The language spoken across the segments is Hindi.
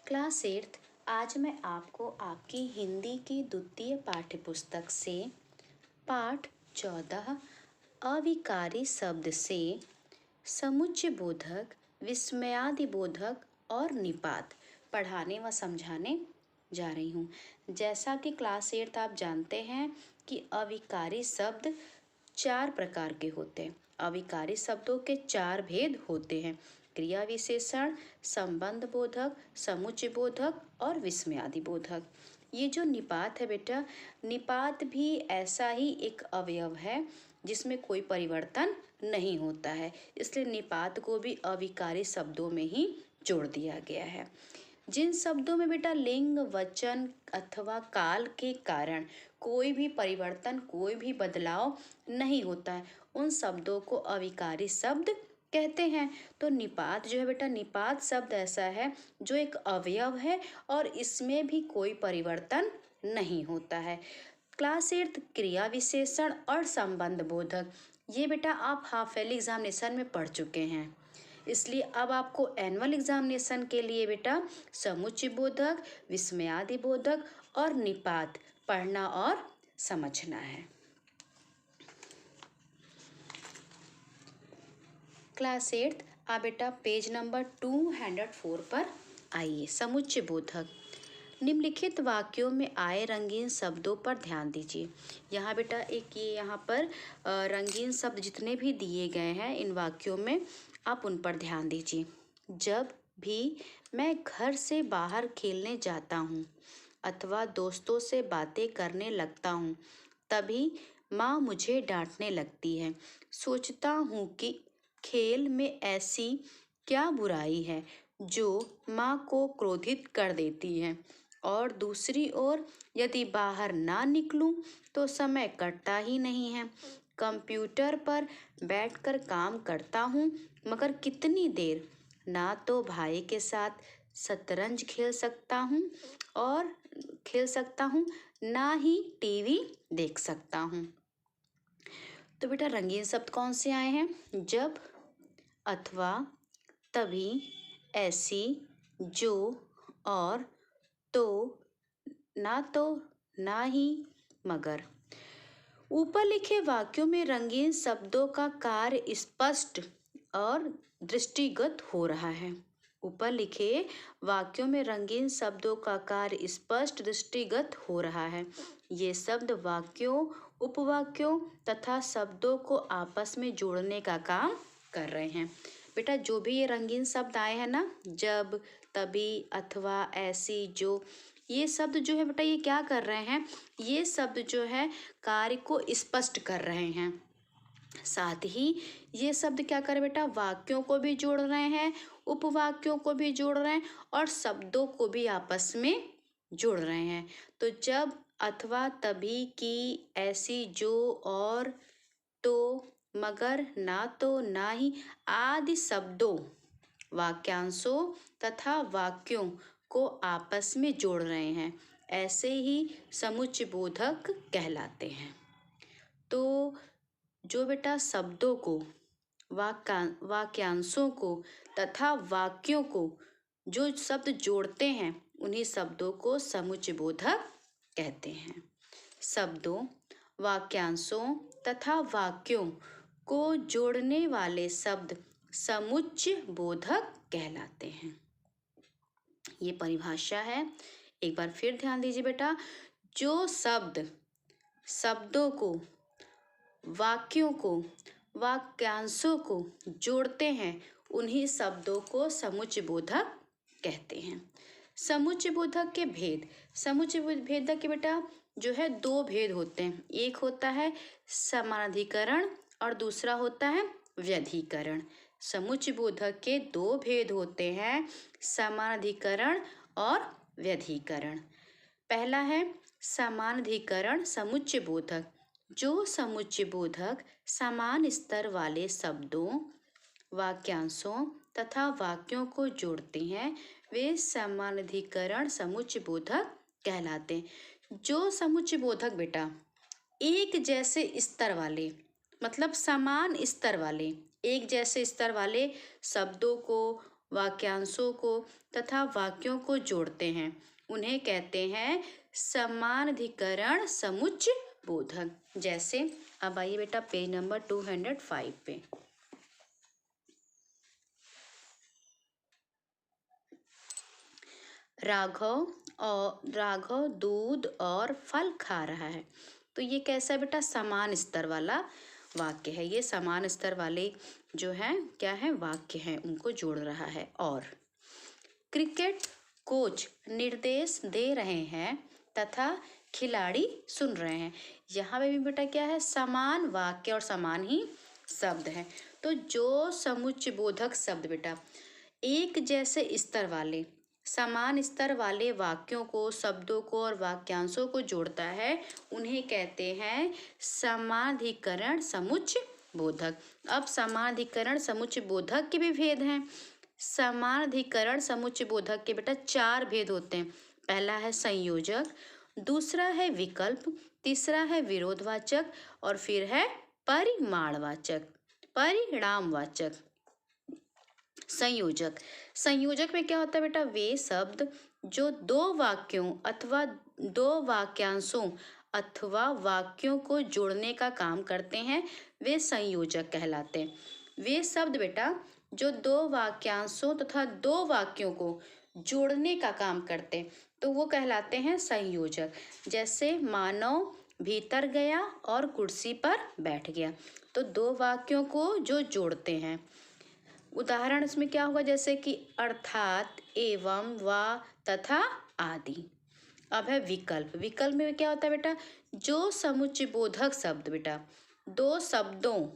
Class eighth. आज मैं आपको आपकी हिंदी की द्वितीय पाठ्य पुस्तक से पाठ 14 अविकारी शब्द से समुच्चय बोधक, विस्मयादि बोधक और निपात पढ़ाने व समझाने जा रही हूँ। जैसा कि क्लास एट्थ आप जानते हैं कि अविकारी शब्द 4 प्रकार के होते हैं। अविकारी शब्दों के 4 भेद होते हैं: क्रिया विशेषण, संबंध बोधक, समुच्चय बोधक और विस्मयादि बोधक। ये जो निपात है बेटा, निपात भी ऐसा ही एक अवयव है जिसमें कोई परिवर्तन नहीं होता है, इसलिए निपात को भी अविकारी शब्दों में ही जोड़ दिया गया है। जिन शब्दों में बेटा लिंग, वचन अथवा काल के कारण कोई भी परिवर्तन, कोई भी बदलाव नहीं होता है, उन शब्दों को अविकारी शब्द कहते हैं। तो निपात जो है बेटा, निपात शब्द ऐसा है जो एक अवयव है और इसमें भी कोई परिवर्तन नहीं होता है। क्लास एट्थ क्रिया विशेषण और संबंध बोधक, ये बेटा आप हाफ ईयरली एग्जामिनेशन में पढ़ चुके हैं, इसलिए अब आपको एनुअल एग्जामिनेशन के लिए बेटा समुच्चय बोधक, विस्मयादि बोधक और निपात पढ़ना और समझना है। क्लास एट्थ आप बेटा पेज नंबर 204 पर आइए। समुच्चय बोधक। निम्नलिखित वाक्यों में आए रंगीन शब्दों पर ध्यान दीजिए। यहाँ बेटा एक ये यहाँ पर रंगीन शब्द जितने भी दिए गए हैं इन वाक्यों में, आप उन पर ध्यान दीजिए। जब भी मैं घर से बाहर खेलने जाता हूँ अथवा दोस्तों से बातें करने लगता हूँ, तभी माँ मुझे डांटने लगती है। सोचता हूँ कि खेल में ऐसी क्या बुराई है जो माँ को क्रोधित कर देती है, और दूसरी ओर यदि बाहर ना निकलूं तो समय कटता ही नहीं है। कंप्यूटर पर बैठकर काम करता हूँ, मगर कितनी देर। ना तो भाई के साथ शतरंज खेल सकता हूँ ना ही टीवी देख सकता हूँ। तो बेटा रंगीन शब्द कौन से आए हैं? जब, अथवा, तभी, ऐसी, जो, और, तो, ना ही, मगर। ऊपर लिखे वाक्यों में रंगीन शब्दों का कार्य स्पष्ट और दृष्टिगत हो रहा है। ऊपर लिखे वाक्यों में रंगीन शब्दों का कार्य स्पष्ट दृष्टिगत हो रहा है। ये शब्द वाक्यों, उपवाक्यों तथा शब्दों को आपस में जोड़ने का काम कर रहे हैं। बेटा जो भी ये रंगीन शब्द आए हैं ना, जब, तभी, अथवा, ऐसी, जो, ये शब्द जो है बेटा ये क्या कर रहे हैं? ये शब्द जो है कार्य को स्पष्ट कर रहे हैं। साथ ही ये शब्द क्या कर बेटा, वाक्यों को भी जोड़ रहे हैं, उपवाक्यों को भी जोड़ रहे हैं और शब्दों को भी आपस में जोड़ रहे हैं। तो जब, अथवा, तभी, की, ऐसी, जो, और, तो, मगर, ना तो, ना ही आदि शब्दों, वाक्यांशों तथा वाक्यों को आपस में जोड़ रहे हैं, ऐसे ही समुच्चय बोधक कहलाते हैं। तो जो बेटा शब्दों को, वाक्यांशों को तथा वाक्यों को जो शब्द जोड़ते हैं, उन्हीं शब्दों को समुच्चय बोधक कहते हैं। शब्दों, वाक्यांशों तथा वाक्यों को जोड़ने वाले शब्द समुच्चय बोधक कहलाते हैं। ये परिभाषा है, एक बार फिर ध्यान दीजिए बेटा। जो शब्द शब्दों को, वाक्यों को, वाक्यांशों को जोड़ते हैं, उन्हीं शब्दों को समुच्चय बोधक कहते हैं। समुच्चय बोधक के भेद। समुच्चय बोधक के बेटा जो है 2 भेद होते हैं। एक होता है समानाधिकरण और दूसरा होता है व्यधिकरण। समुच्चय बोधक के 2 भेद होते हैं, समानाधिकरण और व्यधिकरण। पहला है समानाधिकरण समुच्चय बोधक। जो समुच्चय बोधक समान स्तर वाले शब्दों, वाक्यांशों तथा वाक्यों को जोड़ते हैं, वे समानाधिकरण समुच्चय बोधक कहलाते हैं। जो समुच्चय बोधक बेटा एक जैसे स्तर वाले, मतलब समान स्तर वाले, एक जैसे स्तर वाले शब्दों को, वाक्यांशों को तथा वाक्यों को जोड़ते हैं उन्हें कहते हैं समानाधिकरण समुच्चय बोधक। जैसे अब आइए बेटा पेज नंबर 205 पे। राघव दूध और फल खा रहा है। तो ये कैसा है बेटा, समान स्तर वाला वाक्य है। ये समान स्तर वाले जो है क्या है, वाक्य हैं, उनको जोड़ रहा है। और क्रिकेट कोच निर्देश दे रहे हैं तथा खिलाड़ी सुन रहे हैं। यहाँ पे भी बेटा क्या है, समान वाक्य और समान ही शब्द है। तो जो समुच्चय बोधक शब्द बेटा एक जैसे स्तर वाले समान स्तर वाले वाक्यों को, शब्दों को और वाक्यांशों को जोड़ता है उन्हें कहते हैं समानाधिकरण समुच्चय बोधक। अब समानाधिकरण समुच्चय बोधक के भी भेद हैं। समानाधिकरण समुच्चय बोधक के बेटा 4 भेद होते हैं। पहला है संयोजक, दूसरा है विकल्प, तीसरा है विरोधवाचक और फिर है परिमाणवाचक, परिणामवाचक। संयोजक में क्या होता है बेटा, वे शब्द जो दो वाक्यों अथवा दो वाक्यांशों अथवा वाक्यों को जोड़ने का काम करते हैं वे संयोजक कहलाते हैं। वे शब्द बेटा जो दो वाक्यांशों तथा दो वाक्यों को जोड़ने का काम करते हैं तो वो कहलाते हैं संयोजक। जैसे मानव भीतर गया और कुर्सी पर बैठ गया, तो दो वाक्यों को जो जोड़ते हैं। उदाहरण इसमें क्या होगा, जैसे कि अर्थात, एवं, व, तथा आदि। अब है विकल्प। विकल्प में क्या होता है बेटा, जो समुच्चय बोधक शब्द बेटा दो शब्दों,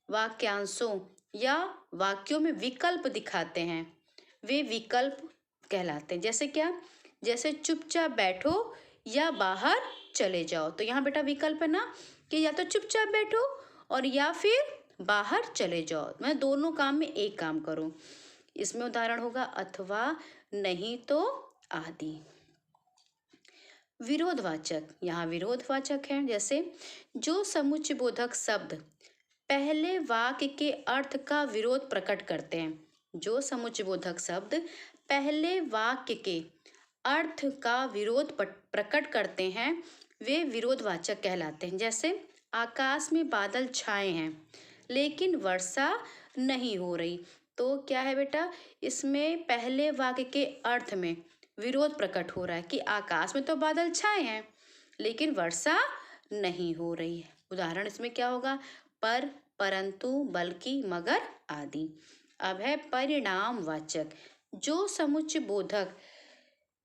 वाक्यांशों या वाक्यों में विकल्प दिखाते हैं वे विकल्प कहलाते हैं। जैसे क्या, जैसे चुपचाप बैठो या बाहर चले जाओ। तो यहाँ बेटा विकल्प है ना कि या तो चुपचाप बैठो और या फिर बाहर चले जाओ, मैं दोनों काम में एक काम करो। इसमें उदाहरण होगा अथवा, नहीं तो, आदि। विरोधवाचक, यहाँ विरोधवाचक है। जैसे जो समुच्चय बोधक शब्द पहले वाक्य के अर्थ का विरोध प्रकट करते हैं। जो समुच्चय बोधक शब्द पहले वाक्य के अर्थ का विरोध प्रकट करते हैं वे विरोधवाचक कहलाते हैं। जैसे आकाश में बादल छाए हैं लेकिन वर्षा नहीं हो रही। तो क्या है बेटा, इसमें पहले वाक्य के अर्थ में विरोध प्रकट हो रहा है कि आकाश में तो बादल छाए हैं लेकिन वर्षा नहीं हो रही है। उदाहरण इसमें क्या होगा, पर, परंतु, बल्कि, मगर आदि। अब है परिणामवाचक। जो समुच्चय बोधक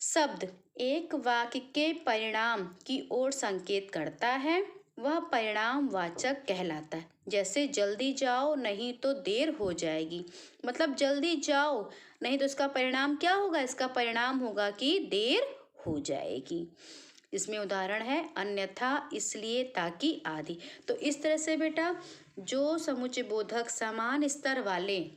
शब्द एक वाक्य के परिणाम की ओर संकेत करता है वह परिणामवाचक कहलाता है। जैसे जल्दी जाओ नहीं तो देर हो जाएगी, मतलब जल्दी जाओ नहीं तो इसका परिणाम क्या होगा, इसका परिणाम होगा कि देर हो जाएगी। इसमें उदाहरण है अन्यथा, इसलिए, ताकि, आदि। तो इस तरह से बेटा जो समुच्चय बोधक समान स्तर वाले,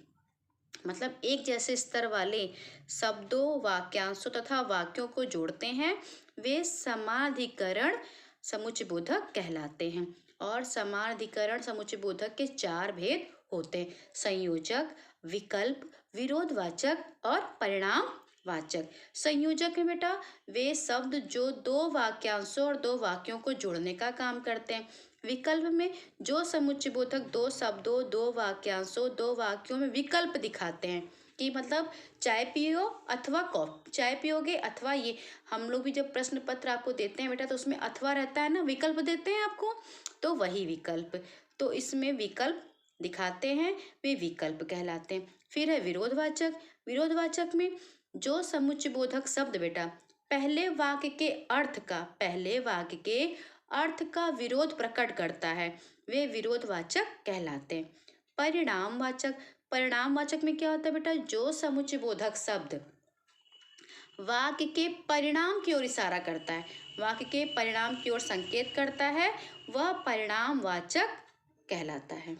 मतलब एक जैसे स्तर वाले शब्दों, वाक्यांशों तथा वाक्यों को जोड़ते हैं वे समानाधिकरण समुच्चय बोधक कहलाते हैं। और समानाधिकरण समुच्चय बोधक के 4 भेद होते हैं, संयोजक, विकल्प, विरोधवाचक और परिणामवाचक। संयोजक है बेटा वे शब्द जो दो वाक्यांशों और दो वाक्यों को जोड़ने का काम करते हैं। विकल्प में जो समुच्चय बोधक दो शब्दों, दो वाक्यांशों, दो वाक्यों में विकल्प दिखाते हैं कि मतलब चाय पियो अथवा कॉफी, चाय पियोगे अथवा ये, हम लोग भी जब प्रश्न पत्र आपको देते हैं बेटा तो उसमें अथवा रहता है ना, विकल्प देते हैं आपको, तो वही विकल्प, तो इसमें विकल्प दिखाते हैं वे विकल्प कहलाते हैं। फिर है विरोधवाचक। विरोधवाचक में जो समुच्चय बोधक शब्द बेटा पहले वाक्य के अर्थ का विरोध प्रकट करता है वे विरोधवाचक कहलाते हैं। परिणामवाचक। परिणामवाचक में क्या होता है बेटा, जो समुच्चय बोधक शब्द वाक्य के परिणाम की ओर इशारा करता है, वाक्य के परिणाम की ओर संकेत करता है, वह परिणामवाचक कहलाता है।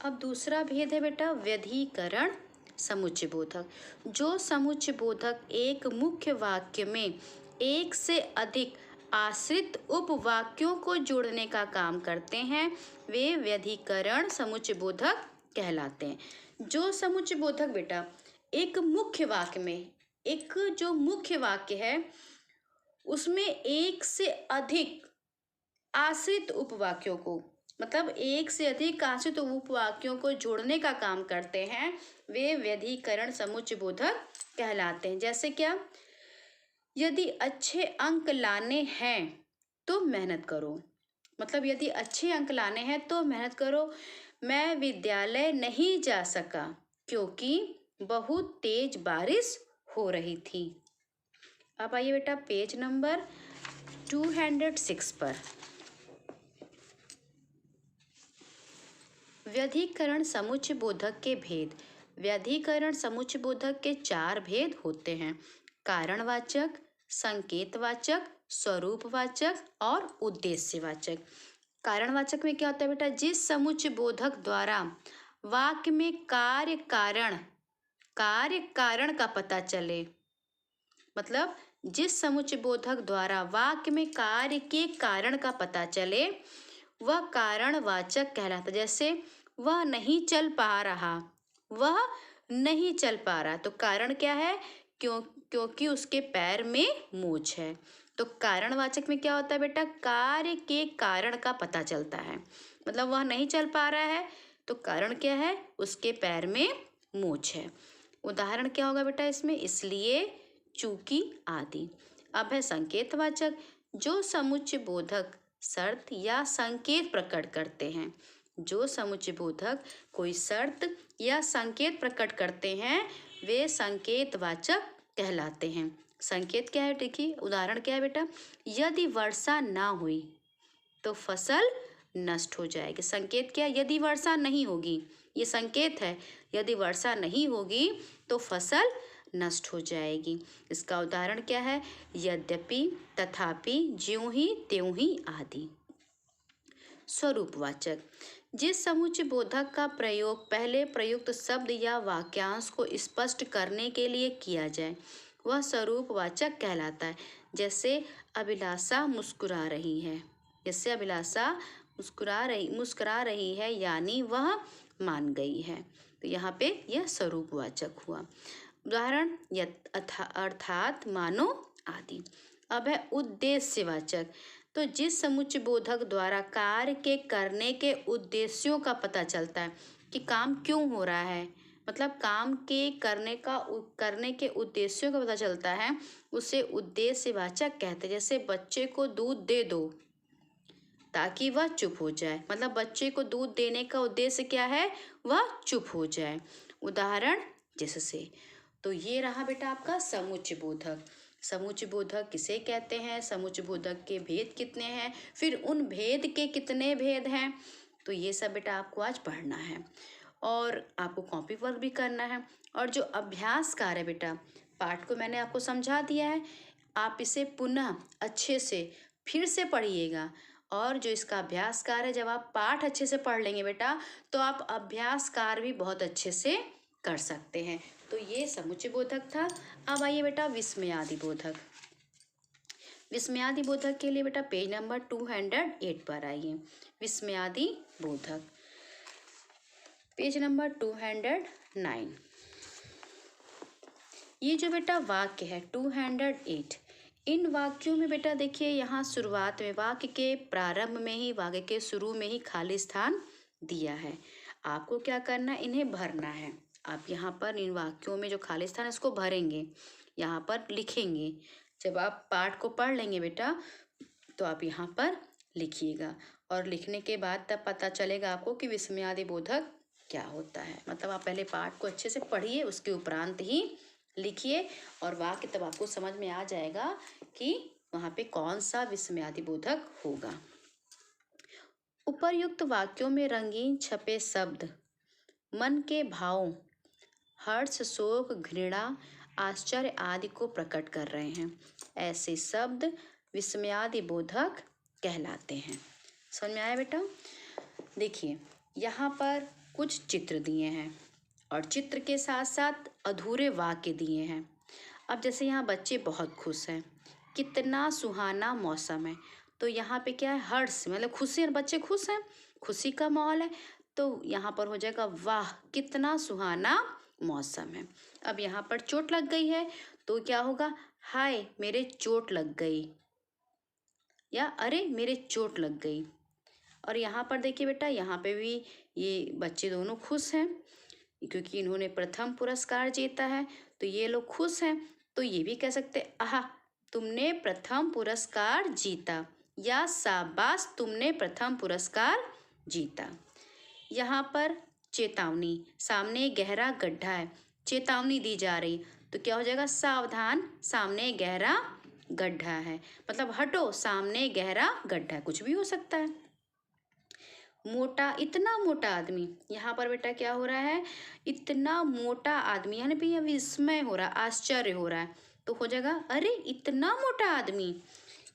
अब दूसरा भेद है बेटा व्यधिकरण समुच्चय बोधक। जो समुच्चय बोधक एक मुख्य वाक्य में एक से अधिक आश्रित उपवाक्यों को जोड़ने का काम करते हैं वे व्यधिकरण समुच्चय बोधक कहलाते हैं। जो समुच्चय बोधक बेटा एक मुख्य वाक्य में, एक जो मुख्य वाक्य है उसमें एक से अधिक आश्रित उपवाक्यों को, मतलब एक से अधिक आश्रित उपवाक्यों को जोड़ने का काम करते हैं, वे व्यधिकरण समुच्चय बोधक कहलाते हैं। जैसे क्या, यदि अच्छे अंक लाने हैं तो मेहनत करो, मतलब यदि अच्छे अंक लाने हैं तो मेहनत करो। मैं विद्यालय नहीं जा सका क्योंकि बहुत तेज बारिश हो रही थी। अब आइए बेटा पेज नंबर 206 पर। व्यधिकरण समुच्चय बोधक के भेद। व्यधिकरण समुच्चय बोधक के 4 भेद होते हैं: कारणवाचक, संकेतवाचक, स्वरूपवाचक और उद्देश्यवाचक। कारणवाचक में क्या होता है बेटा, जिस समुच्चय बोधक द्वारा वाक्य में कार्य कारण का पता चले, मतलब जिस समुच्चय बोधक द्वारा वाक्य में कार्य के कारण का पता चले वह कारणवाचक कहलाता है। जैसे वह नहीं चल पा रहा, वह नहीं चल पा रहा, तो कारण क्या है, क्योंकि उसके पैर में मोच है। तो कारणवाचक में क्या होता है बेटा, कार्य के कारण का पता चलता है, मतलब वह नहीं चल पा रहा है तो कारण क्या है, उसके पैर में मोच है। उदाहरण क्या होगा बेटा इसमें, इसलिए, चूंकि आदि। अब है संकेतवाचक, जो समुच्चय बोधक शर्त या संकेत प्रकट करते हैं। जो समुच्चय बोधक कोई शर्त या संकेत प्रकट करते हैं वे संकेतवाचक कहलाते हैं। संकेत क्या है, देखिए उदाहरण क्या है बेटा, यदि वर्षा ना हुई तो फसल नष्ट हो जाएगी। संकेत क्या है, यदि वर्षा नहीं होगी, ये संकेत है, यदि वर्षा नहीं होगी तो फसल नष्ट हो जाएगी। इसका उदाहरण क्या है, यद्यपि, तथापि, ज्यों ही त्यों ही आदि। स्वरूपवाचक, जिस समुच्चय बोधक का प्रयोग पहले प्रयुक्त शब्द या वाक्यांश को स्पष्ट करने के लिए किया जाए वह स्वरूपवाचक कहलाता है। जैसे अभिलाषा मुस्कुरा रही है, जैसे अभिलाषा मुस्कुरा रही है यानी वह मान गई है, तो यहाँ पे यह स्वरूपवाचक हुआ। उदाहरण अर्थात, मानो आदि। अब है उद्देश्यवाचक, तो जिस समुच्चय बोधक द्वारा कार्य के करने के उद्देश्यों का पता चलता है कि काम क्यों हो रहा है, मतलब काम के करने के उद्देश्यों का पता चलता है, उसे उद्देश्यवाचक कहते हैं। जैसे बच्चे को दूध दे दो ताकि वह चुप हो जाए, मतलब बच्चे को दूध देने का उद्देश्य क्या है, वह चुप हो जाए। उदाहरण जिससे। तो ये रहा बेटा आपका समुच्चय बोधक। समुच्चय बोधक किसे कहते हैं, समुच्चय बोधक के भेद कितने हैं, फिर उन भेद के कितने भेद हैं, तो ये सब बेटा आपको आज पढ़ना है और आपको कॉपी वर्क भी करना है। और जो अभ्यास कार्य बेटा, पाठ को मैंने आपको समझा दिया है, आप इसे पुनः अच्छे से फिर से पढ़िएगा। और जो इसका अभ्यास कार्य, जब आप पाठ अच्छे से पढ़ लेंगे बेटा तो आप अभ्यास कार्य भी बहुत अच्छे से कर सकते हैं। तो ये समुच्चय बोधक था। अब आइए बेटा विस्मयादि बोधक। विस्मयादि बोधक के लिए बेटा पेज नंबर 208 पर आइए। विस्मयादि बोधक पेज नंबर 209। ये जो बेटा वाक्य है 208, इन वाक्यों में बेटा देखिए यहाँ शुरुआत में वाक्य के प्रारंभ में ही, वाक्य के शुरू में ही खाली स्थान दिया है। आपको क्या करना है, इन्हें भरना है। आप यहाँ पर इन वाक्यों में जो खाली स्थान है इसको भरेंगे, यहाँ पर लिखेंगे। जब आप पाठ को पढ़ लेंगे बेटा तो आप यहाँ पर लिखिएगा और लिखने के बाद तब पता चलेगा आपको कि विस्मयादि बोधक क्या होता है। मतलब आप पहले पाठ को अच्छे से पढ़िए, उसके उपरांत ही लिखिए और वाक्य तब आपको समझ में आ जाएगा कि वहाँ पे कौन सा विस्मयादि बोधक होगा। उपर्युक्त वाक्यों में रंगीन छपे शब्द मन के भावों हर्ष, शोक, घृणा, आश्चर्य आदि को प्रकट कर रहे हैं। ऐसे शब्द विस्मयादि बोधक कहलाते हैं। समझ में आया बेटा? देखिए यहाँ पर कुछ चित्र दिए हैं और चित्र के साथ साथ अधूरे वाक्य दिए हैं। अब जैसे यहाँ बच्चे बहुत खुश हैं, कितना सुहाना मौसम है, तो यहाँ पे क्या है, हर्ष मतलब खुशी है, बच्चे खुश हैं, खुशी का माहौल है। तो यहाँ पर हो जाएगा वाह कितना सुहाना मौसम है। अब यहाँ पर चोट लग गई है तो क्या होगा, हाय मेरे चोट लग गई, या अरे मेरे चोट लग गई। और यहाँ पर देखिए बेटा, यहाँ पे भी ये बच्चे दोनों खुश हैं क्योंकि इन्होंने प्रथम पुरस्कार जीता है, तो ये लोग खुश हैं। तो ये भी कह सकते हैं, आहा तुमने प्रथम पुरस्कार जीता, या शाबाश तुमने प्रथम पुरस्कार जीता। यहाँ पर चेतावनी, सामने गहरा गड्ढा है, चेतावनी दी जा रही, तो क्या हो जाएगा, सावधान सामने गहरा गड्ढा है, मतलब हटो सामने गहरा गड्ढा है, कुछ भी हो सकता है। मोटा, इतना मोटा आदमी, यहाँ पर बेटा क्या हो रहा है, इतना मोटा आदमी, यानी भी विस्मय हो रहा है, आश्चर्य हो रहा है, तो हो जाएगा अरे इतना मोटा आदमी,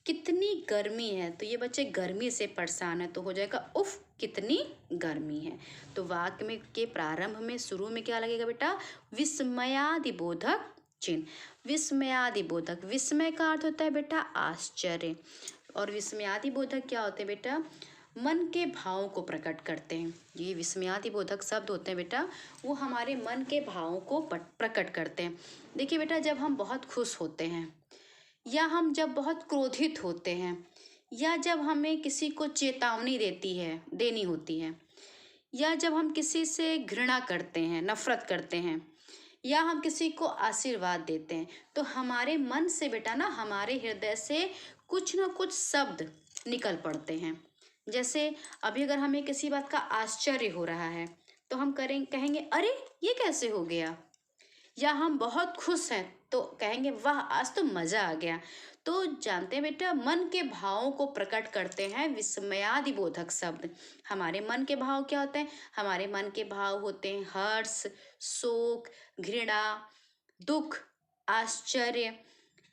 कितनी गर्मी है, तो ये बच्चे गर्मी से परेशान है, तो हो जाएगा उफ कितनी गर्मी है। तो वाक्य में के प्रारंभ में शुरू में क्या लगेगा बेटा, विस्मयादिबोधक चिन्ह। विस्मयादिबोधक, विस्मय का अर्थ होता है बेटा आश्चर्य, और विस्मयादिबोधक क्या होते हैं बेटा, मन के भावों को प्रकट करते हैं। ये विस्मयादिबोधक शब्द होते हैं बेटा, वो हमारे मन के भावों को प्रकट करते हैं। देखिए बेटा, जब हम बहुत खुश होते हैं, या हम जब बहुत क्रोधित होते हैं, या जब हमें किसी को चेतावनी देनी होती है, या जब हम किसी से घृणा करते हैं, नफरत करते हैं, या हम किसी को आशीर्वाद देते हैं, तो हमारे मन से बेटा ना, हमारे हृदय से कुछ ना कुछ शब्द निकल पड़ते हैं। जैसे अभी अगर हमें किसी बात का आश्चर्य हो रहा है तो हम कहेंगे अरे ये कैसे हो गया, या हम बहुत खुश हैं तो कहेंगे वाह आज तो मज़ा आ गया। तो जानते हैं बेटा, मन के भावों को प्रकट करते हैं विस्मयादिबोधक शब्द। हमारे मन के भाव क्या होते हैं, हमारे मन के भाव होते हैं हर्ष, शोक, घृणा, दुख, आश्चर्य,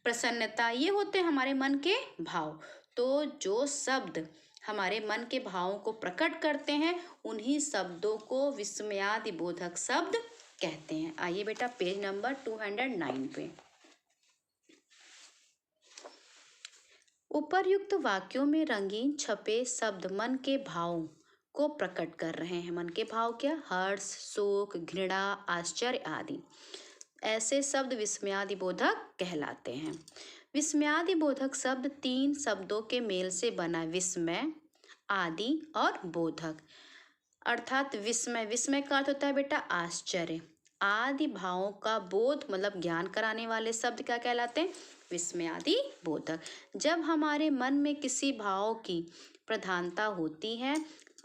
प्रसन्नता, ये होते हैं हमारे मन के भाव। तो जो शब्द हमारे मन के भावों को प्रकट करते हैं, उन्हीं शब्दों को विस्मयादिबोधक शब्द कहते हैं। आइए बेटा पेज नंबर 209 पे। उपर्युक्त वाक्यों में रंगीन छपे शब्द मन के भावों को प्रकट कर रहे हैं। मन के भाव क्या, हर्ष, शोक, घृणा, आश्चर्य आदि। ऐसे शब्द विस्मयादिबोधक कहलाते हैं। विस्मयादिबोधक शब्द 3 शब्दों के मेल से बना, विस्मय, आदि और बोधक। अर्थात विस्मय, विस्मय का अर्थ होता है बेटा आश्चर्य, आदि भावों का बोध मतलब ज्ञान कराने वाले शब्द क्या कहलाते हैं, विस्मयादिबोधक। जब हमारे मन में किसी भाव की प्रधानता होती है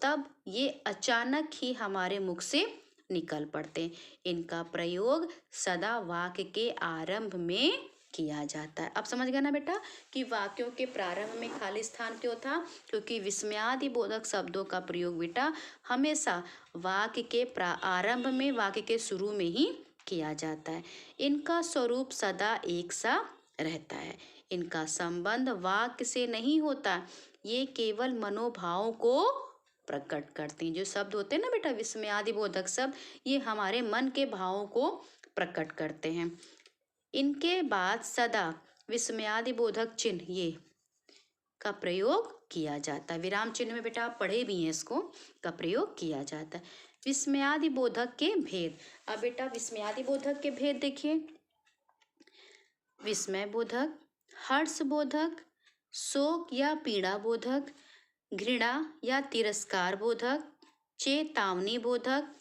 तब ये अचानक ही हमारे मुख से निकल पड़ते हैं। इनका प्रयोग सदा वाक्य के आरंभ में किया जाता है। अब समझ गया ना बेटा कि वाक्यों के प्रारंभ में खाली स्थान क्यों था, क्योंकि विस्मयादिबोधक शब्दों का प्रयोग बेटा हमेशा वाक्य के आरंभ में, वाक्य के शुरू में ही किया जाता है। इनका स्वरूप सदा एक सा रहता है, इनका संबंध वाक्य से नहीं होता, ये केवल मनोभावों को प्रकट करते हैं। जो शब्द होते हैं ना बेटा विस्मयादिबोधक शब्द, ये हमारे मन के भावों को प्रकट करते हैं। इनके बाद सदा विस्मयादिबोधक चिन्ह ये का प्रयोग किया जाता है। विराम चिन्ह में बेटा आप पढ़े भी हैं, इसको का प्रयोग किया जाता है। विस्मयादिबोधक के भेद। अब बेटा विस्मयादिबोधक के भेद देखिए, विस्मय बोधक, हर्ष बोधक, शोक या पीड़ा बोधक, घृणा या तिरस्कार बोधक, चेतावनी बोधक,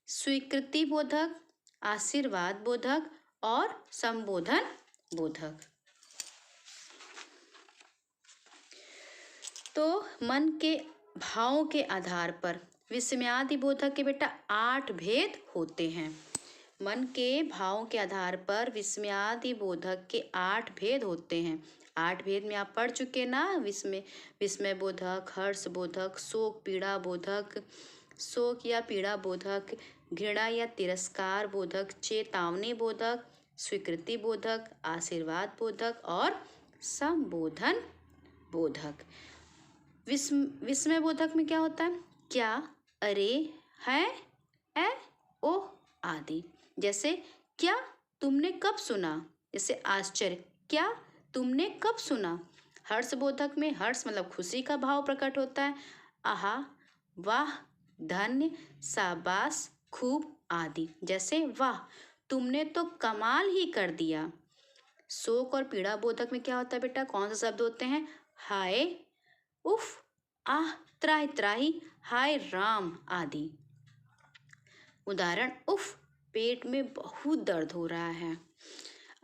स्वीकृति बोधक, आशीर्वाद बोधक और संबोधन बोधक। तो मन के भावों के आधार पर विस्मयादिबोधक के बेटा 8 भेद होते हैं। मन के भावों के आधार पर विस्मयादिबोधक के 8 भेद होते हैं। 8 भेद में आप पढ़ चुके ना, विस्मय बोधक, हर्ष बोधक, शोक पीड़ा बोधक, शोक या पीड़ा बोधक, घृणा या तिरस्कार बोधक, चेतावनी बोधक, स्वीकृति बोधक, आशीर्वाद बोधक और संबोधन बोधक। विस्मय बोधक में क्या होता है, क्या, अरे, है, ए, ओह आदि। जैसे क्या तुमने कब सुना, जैसे आश्चर्य, क्या तुमने कब सुना। हर्ष बोधक में हर्ष मतलब खुशी का भाव प्रकट होता है, आहा, वाह, धन्य, शाबाश, खूब आदि। जैसे वाह, तुमने तो कमाल ही कर दिया। शोक और पीड़ा बोधक में क्या होता है बेटा, कौन से शब्द होते हैं? हाय, उफ, आह, त्राहि त्राहि, हाय राम आदि। उदाहरण, उफ, पेट में बहुत दर्द हो रहा है।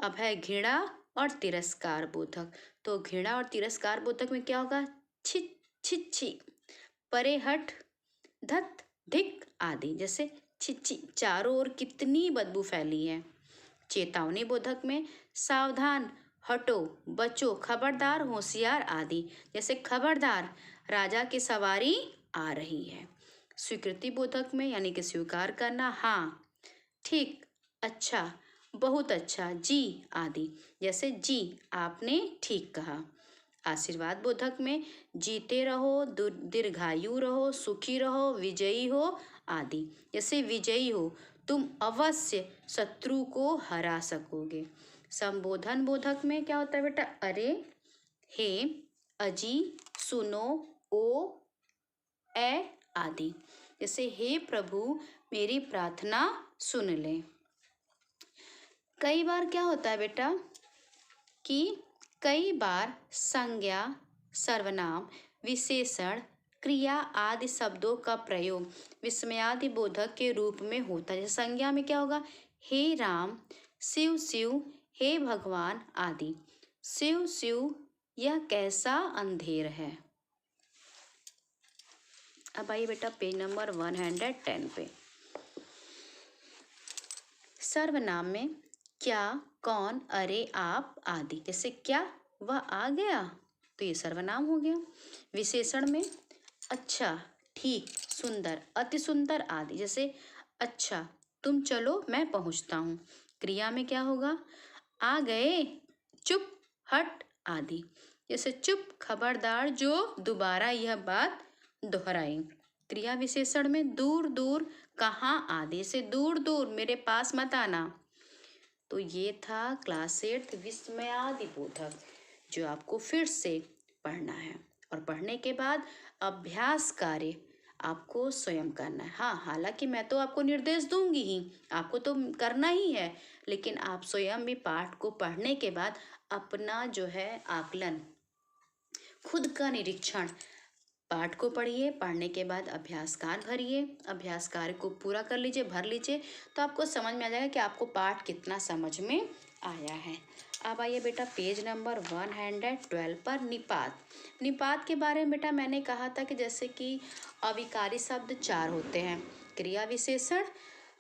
अब है घृणा और तिरस्कार बोधक। तो घृणा और तिरस्कार बोधक में क्या होगा? छी छी छी, परे हट, धत, धिक आदि। जैसे छी छी, चारों ओर कितनी बदबू फैली है। चेतावनी बोधक में सावधान, हटो, बचो, खबरदार, होशियार आदि। जैसे खबरदार, राजा की सवारी आ रही है। स्वीकृति बोधक में यानी कि स्वीकार करना, हाँ, ठीक, अच्छा, बहुत अच्छा, जी आदि। जैसे जी, आपने ठीक कहा। आशीर्वाद बोधक में जीते रहो, दीर्घायु रहो, सुखी रहो, विजयी हो आदि। जैसे विजयी हो, तुम अवश्य शत्रु को हरा सकोगे। संबोधन बोधक में क्या होता है बेटा? अरे, हे, अजी, सुनो, ओ, ए आदि। जैसे हे प्रभु, मेरी प्रार्थना सुन ले। कई बार क्या होता है बेटा कि कई बार संज्ञा, सर्वनाम, विशेषण, क्रिया आदि शब्दों का प्रयोग विस्मयादि बोधक के रूप में होता है। जैसे संज्ञा में क्या होगा? हे राम, शिव शिव, हे भगवान आदि। शिव शिव, यह कैसा अंधेर है। अब आइए बेटा पेज नंबर 110 पे। सर्वनाम में क्या, कौन, अरे, आप आदि। जैसे क्या, वह आ गया, तो ये सर्वनाम हो गया। विशेषण में अच्छा, ठीक, सुंदर, अति सुंदर आदि। जैसे अच्छा, तुम चलो, मैं पहुंचता हूँ। क्रिया में क्या होगा? आ गए, चुप, हट आदि। जैसे चुप, खबरदार जो दोबारा यह बात दोहराई। क्रिया विशेषण में दूर दूर, कहाँ आदि। से दूर दूर, मेरे पास मत आना। तो ये था क्लास 8 विस्मयादि बोधक, जो आपको फिर से पढ़ना है। और पढ़ने के बाद अभ्यास कार्य आपको स्वयं करना है। हाँ, हालांकि मैं तो आपको निर्देश दूंगी ही, आपको तो करना ही है, लेकिन आप स्वयं भी पाठ को पढ़ने के बाद अपना जो है आकलन, खुद का निरीक्षण, पाठ को पढ़िए, पढ़ने के बाद अभ्यास कार्य भरिए, अभ्यास कार्य को पूरा कर लीजिए, भर लीजिए, तो आपको समझ में आ जाएगा कि आपको पाठ कितना समझ में आया है। अब आइए बेटा पेज नंबर 112 पर निपात। निपात के बारे में बेटा मैंने कहा था कि जैसे कि अविकारी शब्द 4 होते हैं, क्रिया विशेषण,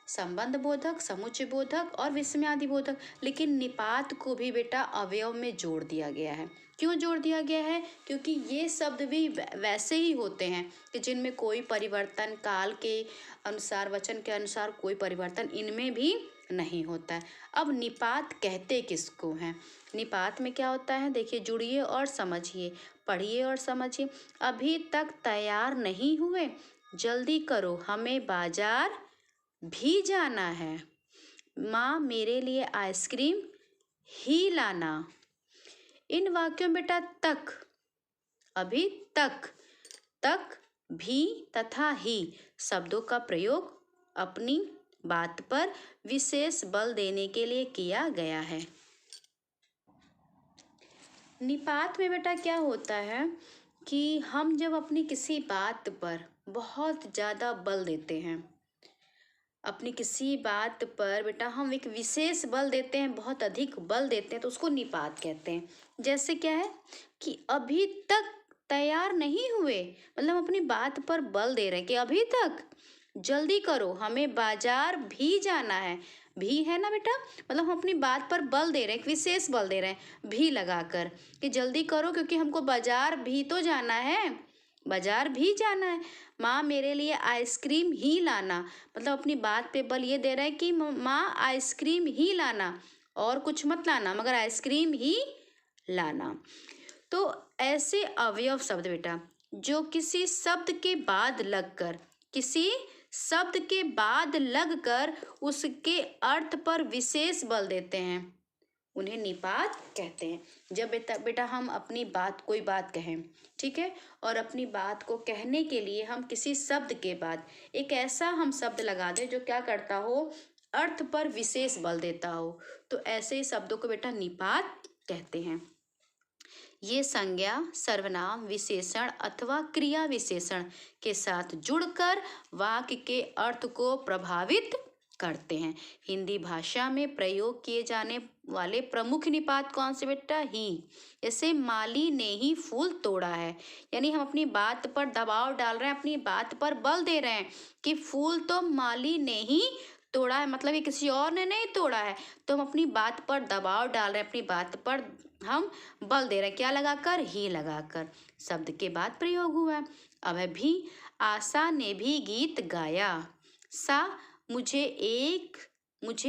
संबंध बोधक, समुच्चय बोधक और विस्मयादि बोधक। लेकिन निपात को भी बेटा अवयव में जोड़ दिया गया है। क्यों जोड़ दिया गया है? क्योंकि ये शब्द भी वैसे ही होते हैं कि जिनमें कोई परिवर्तन, काल के अनुसार, वचन के अनुसार कोई परिवर्तन इनमें भी नहीं होता है। अब निपात कहते किसको हैं? निपात में क्या होता है? देखिए, जुड़िए और समझिए, पढ़िए और समझिए। अभी तक तैयार नहीं हुए, जल्दी करो, हमें बाजार भी जाना है। माँ, मेरे लिए आइसक्रीम ही लाना। इन वाक्यों में बेटा तक, अभी तक, तक, भी तथा ही शब्दों का प्रयोग अपनी बात पर विशेष बल देने के लिए किया गया है। निपात में बेटा क्या होता है कि हम जब अपनी किसी बात पर बहुत ज़्यादा बल देते हैं, अपनी किसी बात पर बेटा हम एक विशेष बल देते हैं, बहुत अधिक बल देते हैं, तो उसको निपात कहते हैं। जैसे क्या है कि अभी तक तैयार नहीं हुए, मतलब हम अपनी बात पर बल दे रहे हैं कि अभी तक, जल्दी करो, हमें बाजार भी जाना है। भी है ना बेटा, मतलब हम अपनी बात पर बल दे रहे हैं, एक विशेष बल दे रहे हैं भी लगाकर कि जल्दी करो क्योंकि हमको बाजार भी तो जाना है, बाजार भी जाना है। माँ, मेरे लिए आइसक्रीम ही लाना, मतलब अपनी बात पे बल ये दे रहा है कि माँ आइसक्रीम ही लाना, और कुछ मत लाना मगर आइसक्रीम ही लाना। तो ऐसे अवयव शब्द बेटा जो किसी शब्द के बाद लगकर, किसी शब्द के बाद लगकर उसके अर्थ पर विशेष बल देते हैं, उन्हें निपात कहते हैं। जब बेटा हम अपनी बात कोई बात कहें, ठीक है, और अपनी बात को कहने के लिए हम किसी शब्द के बाद एक ऐसा हम शब्द लगा दें जो क्या करता हो, अर्थ पर विशेष बल देता हो, तो ऐसे ही शब्दों को बेटा निपात कहते हैं। ये संज्ञा सर्वनाम विशेषण अथवा क्रिया विशेषण के साथ जुड़कर वाक्य के अर्थ को प्रभावित करते हैं। हिंदी भाषा में प्रयोग किए जाने वाले प्रमुख निपात कौन से बेटा? ही। जैसे माली ने ही फूल तोड़ा है, यानी हम अपनी बात पर दबाव डाल रहे हैं, अपनी बात पर बल दे रहे हैं कि फूल तो माली ने ही तोड़ा है, मतलब ये किसी और ने नहीं तोड़ा है। तो हम अपनी बात पर दबाव डाल रहे हैं, अपनी बात पर हम बल दे रहे हैं, क्या लगाकर? ही लगाकर। शब्द के बाद प्रयोग हुआ है। अब है भी। आशा ने भी गीत गाया। सा मुझे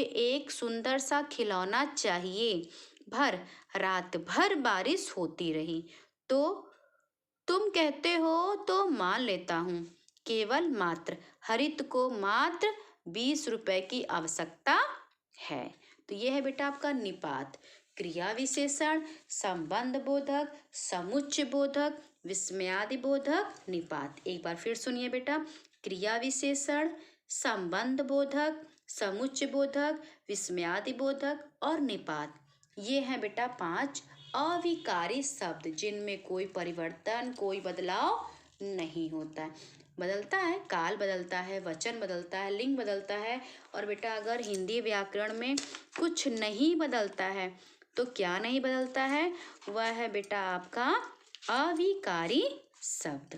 एक सुंदर सा खिलौना चाहिए। भर रात भर बारिश होती रही। तो तुम कहते हो तो मान लेता हूँ। केवल मात्र हरित को मात्र 20 रुपए की आवश्यकता है। तो यह है बेटा आपका निपात। क्रिया विशेषण, संबंध बोधक, समुच्चय बोधक, विस्मयादि बोधक, निपात। एक बार फिर सुनिए बेटा। क्रिया विशेषण, संबंध बोधक, समुच्चय बोधक, विस्मयादि बोधक और निपात। ये हैं बेटा 5 अविकारी शब्द जिनमें कोई परिवर्तन, कोई बदलाव नहीं होता है। बदलता है, काल बदलता है, वचन बदलता है, लिंग बदलता है, और बेटा अगर हिंदी व्याकरण में कुछ नहीं बदलता है तो क्या नहीं बदलता है? वह है बेटा आपका अविकारी शब्द।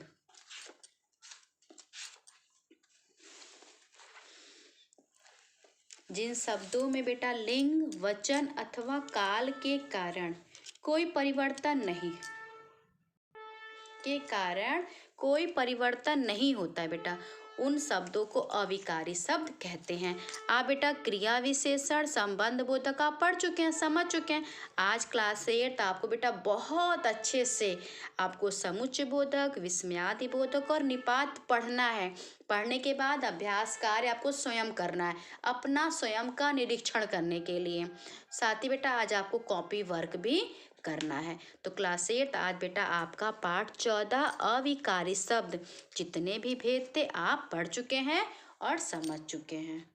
जिन शब्दों में बेटा लिंग, वचन अथवा काल के कारण कोई परिवर्तन नहीं होता है बेटा, उन शब्दों को अविकारी शब्द कहते हैं। आप बेटा क्रिया विशेषण, संबंध बोधक आप पढ़ चुके हैं, समझ चुके हैं। आज क्लास 8 आपको बेटा बहुत अच्छे से आपको समुच्चय बोधक, विस्मयादि बोधक और निपात पढ़ना है। पढ़ने के बाद अभ्यास कार्य आपको स्वयं करना है, अपना स्वयं का निरीक्षण करने के लिए। साथ ही बेटा आज आपको कॉपी वर्क भी करना है। तो क्लास 8 आज बेटा आपका पाठ 14 अविकारी शब्द जितने भी भेद थे आप पढ़ चुके हैं और समझ चुके हैं।